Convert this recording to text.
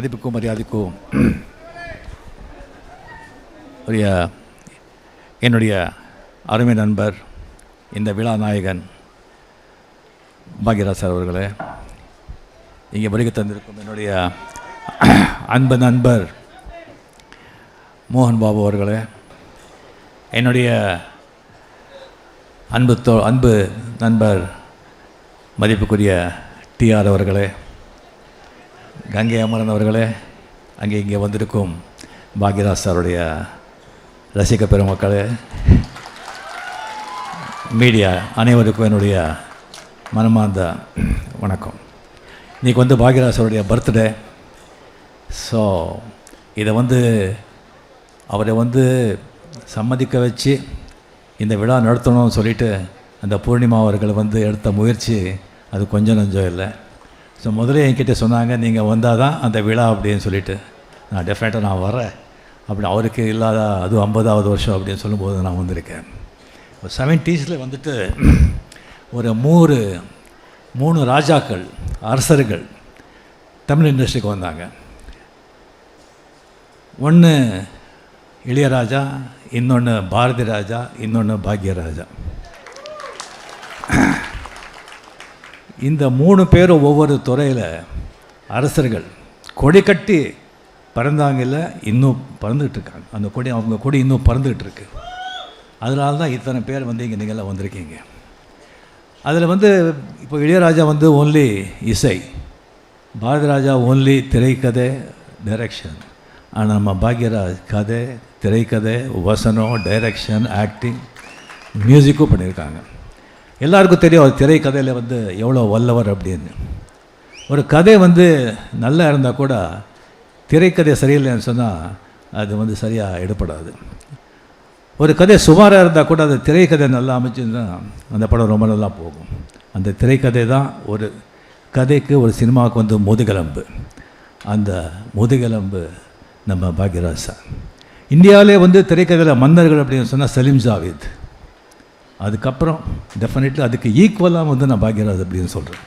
மதிப்புக்கும் மரியாதைக்கும் உரிய என்னுடைய அருமை நண்பர், இந்த விழா நாயகன் பாக்யராஜ் சார் அவர்களே, இங்கே வருகை தந்திருக்கும் என்னுடைய அன்பு நண்பர் மோகன் பாபு அவர்களே, என்னுடைய அன்பு நண்பர் மதிப்புக்குரிய டிஆர் அவர்களே, கங்கை அமரன் அவர்களே, இங்கே வந்திருக்கும் பாக்யராஜ் சாருடைய ரசிக பெருமக்களே, மீடியா அனைவருக்கும் என்னுடைய மனமார்ந்த வணக்கம். இன்றைக்கி வந்து பாக்யராஜ் சாருடைய பர்த்டே. ஸோ இதை அவரை சம்மதிக்க வச்சு இந்த விழா நடத்தணும்னு சொல்லிட்டு அந்த பூர்ணிமா அவர்கள் எடுத்த முயற்சி அது கொஞ்சம் நஞ்சம் இல்லை. ஸோ முதல்ல என்கிட்ட சொன்னாங்க, நீங்கள் வந்தால் தான் அந்த விழா அப்படின்னு சொல்லிட்டு, நான் டெஃபினட்டாக நான் வரேன் அப்படி. அவருக்கு இல்லாத அது 50வது வருஷம் அப்படின்னு சொல்லும்போது நான் வந்திருக்கேன். ஒரு 70s ஒரு 3 ராஜாக்கள், அரசர்கள் தமிழ் இண்டஸ்ட்ரிக்கு வந்தாங்க. ஒன்று இளையராஜா, இன்னொன்று பாரதி ராஜா, இன்னொன்று பாக்யராஜா. இந்த 3 பேரும் ஒவ்வொரு துறையில் அரசர்கள் கொடி கட்டி பறந்தாங்கல்ல, இன்னும் பறந்துகிட்டு இருக்காங்க. அந்த கொடி, அவங்க கொடி இன்னும் பறந்துக்கிட்டு இருக்கு. அதனால தான் இத்தனை பேர் இங்கே நீங்கள்லாம் வந்திருக்கீங்க. அதில் இப்போ இளையராஜா ஓன்லி இசை, பாரதி ராஜா ஓன்லி திரைக்கதை டைரக்ஷன். ஆனால் நம்ம பாக்யராஜ் கதை, திரைக்கதை, வசனம், டைரக்ஷன், ஆக்டிங், மியூசிக்கும் பண்ணியிருக்காங்க. எல்லாருக்கும் தெரியும் அவர் திரைக்கதையில் எவ்வளோ வல்லவர் அப்படின்னு. ஒரு கதை நல்லா இருந்தால் கூட திரைக்கதை சரியில்லைன்னு சொன்னால் அது சரியாக எடுப்படாது. ஒரு கதை சுமாராக இருந்தால் கூட அது திரைக்கதை நல்லா அமைச்சுன்னா அந்த படம் ரொம்ப நல்லா போகும். அந்த திரைக்கதை தான் ஒரு கதைக்கு, ஒரு சினிமாவுக்கு முதுகெலும்பு. அந்த முதுகெலும்பு நம்ம பாக்யராஜ் சார். இந்தியாவிலே திரைக்கதையில் மன்னர்கள் அப்படின்னு சொன்னால் சலீம் ஜாவேத். அதுக்கப்புறம் டெஃபினெட்லி அதுக்கு ஈக்குவலாக நான் பாக்யராஜ் அப்படின்னு சொல்கிறேன்.